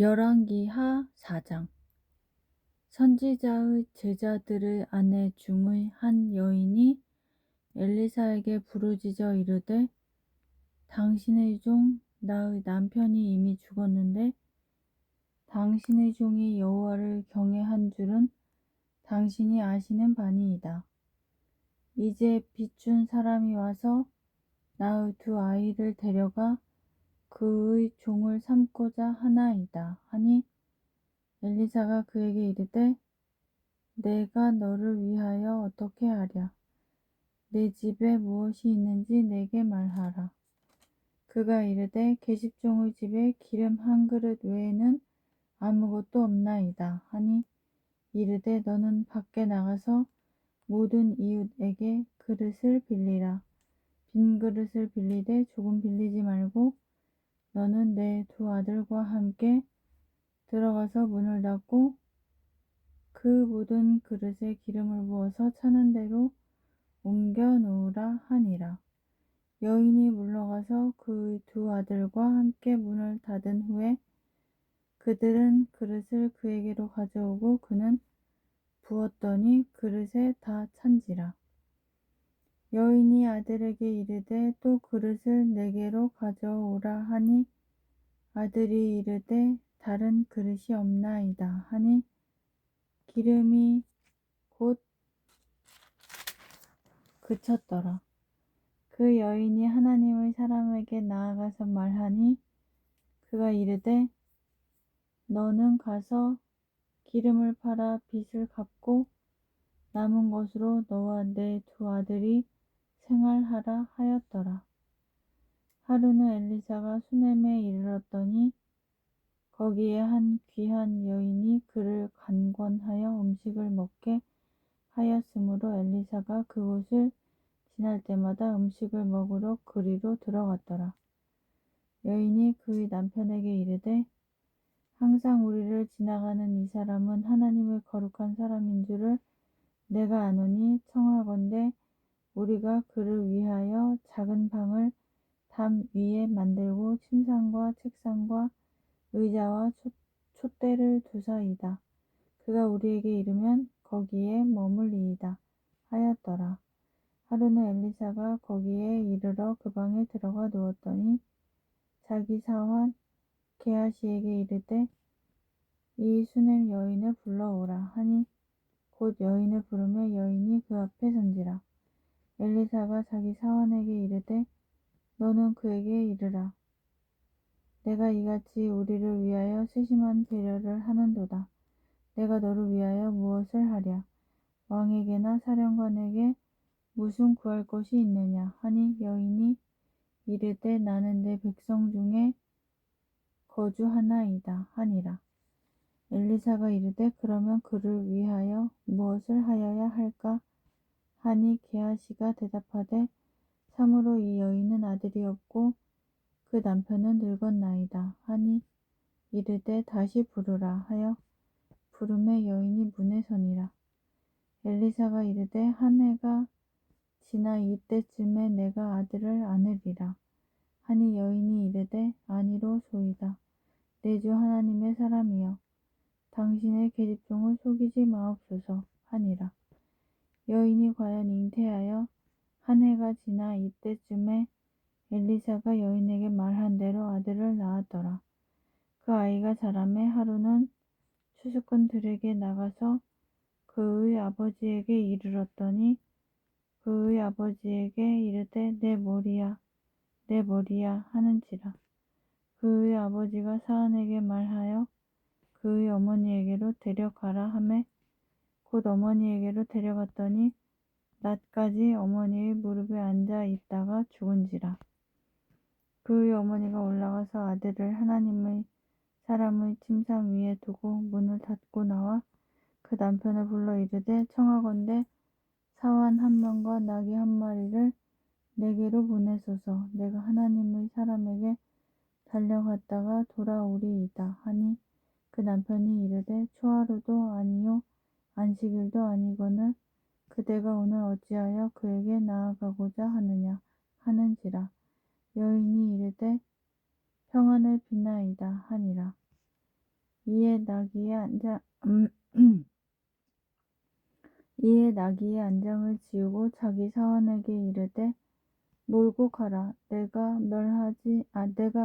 열왕기하 4장. 선지자의 제자들의 아내 중의 한 여인이 엘리사에게 부르짖어 이르되, 당신의 종 나의 남편이 이미 죽었는데 당신의 종이 여호와를 경외한 줄은 당신이 아시는 바니이다. 이제 비춘 사람이 와서 나의 두 아이를 데려가 그의 종을 삼고자 하나이다 하니, 엘리사가 그에게 이르되, 내가 너를 위하여 어떻게 하랴? 내 집에 무엇이 있는지 내게 말하라. 그가 이르되, 계집종의 집에 기름 한 그릇 외에는 아무것도 없나이다 하니, 이르되, 너는 밖에 나가서 모든 이웃에게 그릇을 빌리라. 빈 그릇을 빌리되 조금 빌리지 말고 너는 내 두 아들과 함께 들어가서 문을 닫고 그 모든 그릇에 기름을 부어서 차는 대로 옮겨 놓으라 하니라. 여인이 물러가서 그의 두 아들과 함께 문을 닫은 후에 그들은 그릇을 그에게로 가져오고 그는 부었더니 그릇에 다 찬지라. 여인이 아들에게 이르되, 또 그릇을 내게로 가져오라 하니, 아들이 이르되, 다른 그릇이 없나이다 하니, 기름이 곧 그쳤더라. 그 여인이 하나님의 사람에게 나아가서 말하니, 그가 이르되, 너는 가서 기름을 팔아 빚을 갚고 남은 것으로 너와 내 두 아들이 생활하라 하였더라. 하루는 엘리사가 수넴에 이르렀더니 거기에 한 귀한 여인이 그를 간권하여 음식을 먹게 하였으므로 엘리사가 그곳을 지날 때마다 음식을 먹으러 그리로 들어갔더라. 여인이 그의 남편에게 이르되, 항상 우리를 지나가는 이 사람은 하나님의 거룩한 사람인 줄을 내가 아노니, 청하건대 우리가 그를 위하여 작은 방을 담 위에 만들고 침상과 책상과 의자와 촛대를 두사이다. 그가 우리에게 이르면 거기에 머물리이다 하였더라. 하루는 엘리사가 거기에 이르러 그 방에 들어가 누웠더니 자기 사환 게하시에게 이르되, 이 수넴 여인을 불러오라 하니, 곧 여인을 부르며 여인이 그 앞에 선지라. 엘리사가 자기 사환에게 이르되, 너는 그에게 이르라. 내가 이같이 우리를 위하여 세심한 배려를 하는도다. 내가 너를 위하여 무엇을 하랴? 왕에게나 사령관에게 무슨 구할 것이 있느냐 하니, 여인이 이르되, 나는 내 백성 중에 거주하나이다 하니라. 엘리사가 이르되, 그러면 그를 위하여 무엇을 하여야 할까 하니, 게하시가 대답하되, 참으로 이 여인은 아들이 없고 그 남편은 늙었나이다 하니, 이르되 다시 부르라 하여 부름에 여인이 문에 서니라. 엘리사가 이르되, 한 해가 지나 이때쯤에 내가 아들을 안으리라 하니, 여인이 이르되, 아니로소이다. 내 주 하나님의 사람이여, 당신의 계집종을 속이지 마옵소서 하니라. 여인이 과연 잉태하여 한 해가 지나 이때쯤에 엘리사가 여인에게 말한 대로 아들을 낳았더라. 그 아이가 자라매 하루는 추수꾼들에게 나가서 그의 아버지에게 이르렀더니 그의 아버지에게 이르되, 내 머리야, 내 머리야 하는지라. 그의 아버지가 사안에게 말하여 그의 어머니에게로 데려가라 하매, 곧 어머니에게로 데려갔더니 낮까지 어머니의 무릎에 앉아 있다가 죽은지라. 그의 어머니가 올라가서 아들을 하나님의 사람의 침상 위에 두고 문을 닫고 나와 그 남편을 불러 이르되, 청하건대 사환 한 명과 나귀 한 마리를 내게로 보내소서. 내가 하나님의 사람에게 달려갔다가 돌아오리이다 하니, 그 남편이 이르되, 초하루도 아니요 안식일도 아니거늘 그대가 오늘 어찌하여 그에게 나아가고자 하느냐 하는지라. 여인이 이르되, 평안을 비나이다 하니라. 이에 나귀의 안장을 지우고 자기 사환에게 이르되 몰고 가라. 내가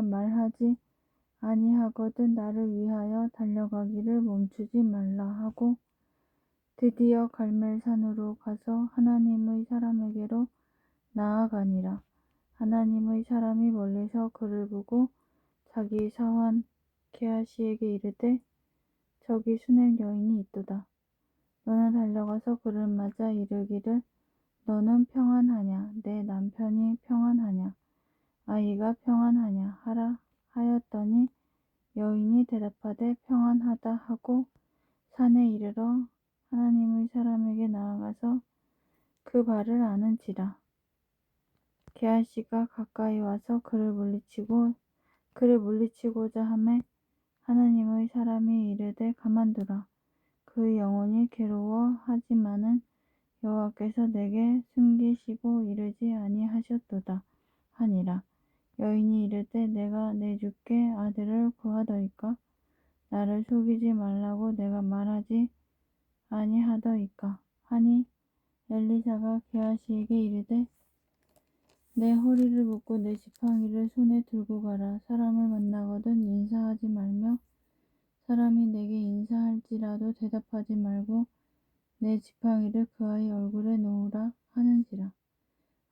말하지 아니하거든 나를 위하여 달려가기를 멈추지 말라 하고 드디어 갈멜산으로 가서 하나님의 사람에게로 나아가니라. 하나님의 사람이 멀리서 그를 보고 자기 사환 게하시에게 이르되 저기 수냄 여인이 있도다. 너는 달려가서 그를 맞아 이르기를 너는 평안하냐? 내 남편이 평안하냐? 아이가 평안하냐? 하라 하였더니 여인이 대답하되 평안하다 하고 산에 이르러 하나님의 사람에게 나아가서 그 발을 아는지라. 게하시가 가까이 와서 그를 물리치고자 하매 하나님의 사람이 이르되 가만두라. 그 영혼이 괴로워하지만은 여호와께서 내게 숨기시고 이르지 아니하셨도다 하니라. 여인이 이르되 내가 내 주께 아들을 구하더이까? 나를 속이지 말라고 내가 말하지 아니하더이까? 하니 엘리사가 게하시에게 이르되 내 허리를 묶고 내 지팡이를 손에 들고 가라. 사람을 만나거든 인사하지 말며 사람이 내게 인사할지라도 대답하지 말고 내 지팡이를 그 아이 얼굴에 놓으라 하는지라.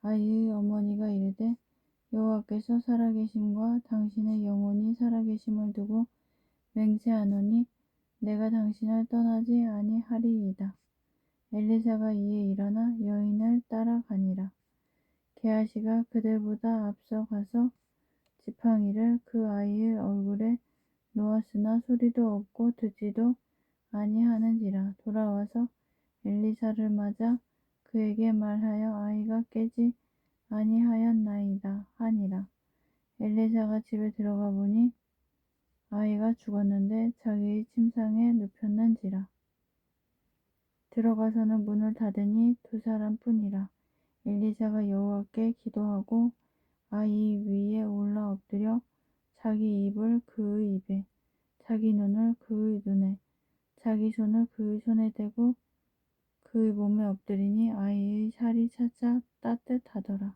아이의 어머니가 이르되 여호와께서 살아계심과 당신의 영혼이 살아계심을 두고 맹세하노니 내가 당신을 떠나지 아니하리이다. 엘리사가 이에 일어나 여인을 따라가니라. 게하시가 그들보다 앞서 가서 지팡이를 그 아이의 얼굴에 놓았으나 소리도 없고 듣지도 아니하는지라. 돌아와서 엘리사를 맞아 그에게 말하여 아이가 깨지 아니하였나이다 하니라. 엘리사가 집에 들어가 보니 아이가 죽었는데 자기의 침상에 눕혔는지라. 들어가서는 문을 닫으니 두 사람뿐이라. 엘리사가 여호와께 기도하고 아이 위에 올라 엎드려 자기 입을 그의 입에 자기 눈을 그의 눈에 자기 손을 그의 손에 대고 그의 몸에 엎드리니 아이의 살이 차차 따뜻하더라.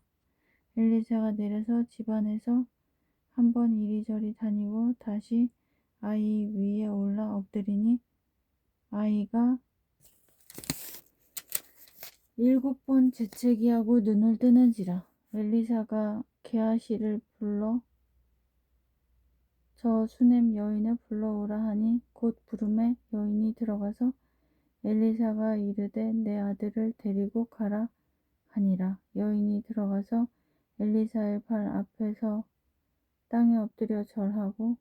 엘리사가 내려서 집안에서 한번 이리저리 다니고 다시 아이 위에 올라 엎드리니 아이가 7번 재채기하고 눈을 뜨는지라. 엘리사가 게하시를 불러 저 수냄 여인을 불러오라 하니 곧 부르매 여인이 들어가서 엘리사가 이르되 내 아들을 데리고 가라 하니라. 여인이 들어가서 엘리사의 발 앞에서 땅에 엎드려 절하고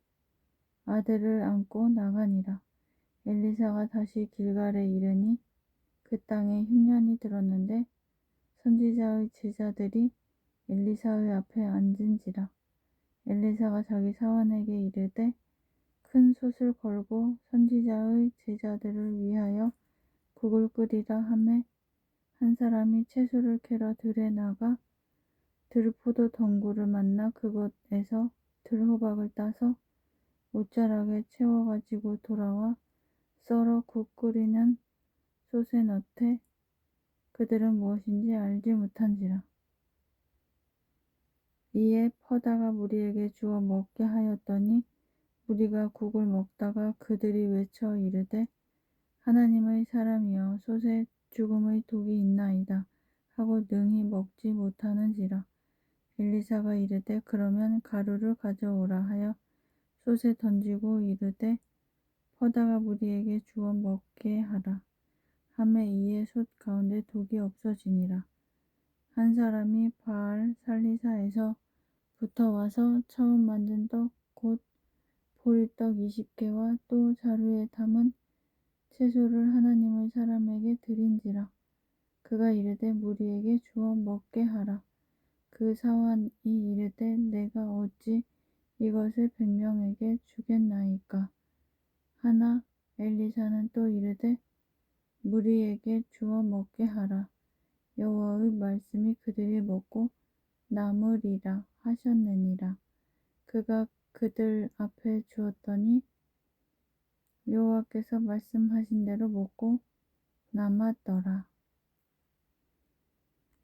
아들을 안고 나가니라. 엘리사가 다시 길갈에 이르니 그 땅에 흉년이 들었는데 선지자의 제자들이 엘리사의 앞에 앉은지라. 엘리사가 자기 사환에게 이르되 큰 솥을 걸고 선지자의 제자들을 위하여 국을 끓이라 하매 한 사람이 채소를 캐러 들에 나가 들포도 덩굴을 만나 그곳에서 들호박을 따서 옷자락에 채워 가지고 돌아와 썰어 국 끓이는 솥에 넣되 그들은 무엇인지 알지 못한지라. 이에 퍼다가 무리에게 주어 먹게 하였더니 무리가 국을 먹다가 그들이 외쳐 이르되 하나님의 사람이여 솥에 죽음의 독이 있나이다 하고 능히 먹지 못하는지라. 엘리사가 이르되 그러면 가루를 가져오라 하여 솥에 던지고 이르되 퍼다가 무리에게 주어 먹게 하라 하매 이에 솥 가운데 독이 없어지니라. 한 사람이 바알 살리사에서 붙어와서 처음 만든 떡 곧 보리떡 20개와 또 자루에 담은 채소를 하나님의 사람에게 드린지라. 그가 이르되 무리에게 주어 먹게 하라. 그 사환이 이르되 내가 어찌 이것을 100명에게 주겠나이까 하나 엘리사는 또 이르되 무리에게 주어 먹게 하라. 여호와의 말씀이 그들이 먹고 남으리라 하셨느니라. 그가 그들 앞에 주었더니 여호와께서 말씀하신 대로 먹고 남았더라.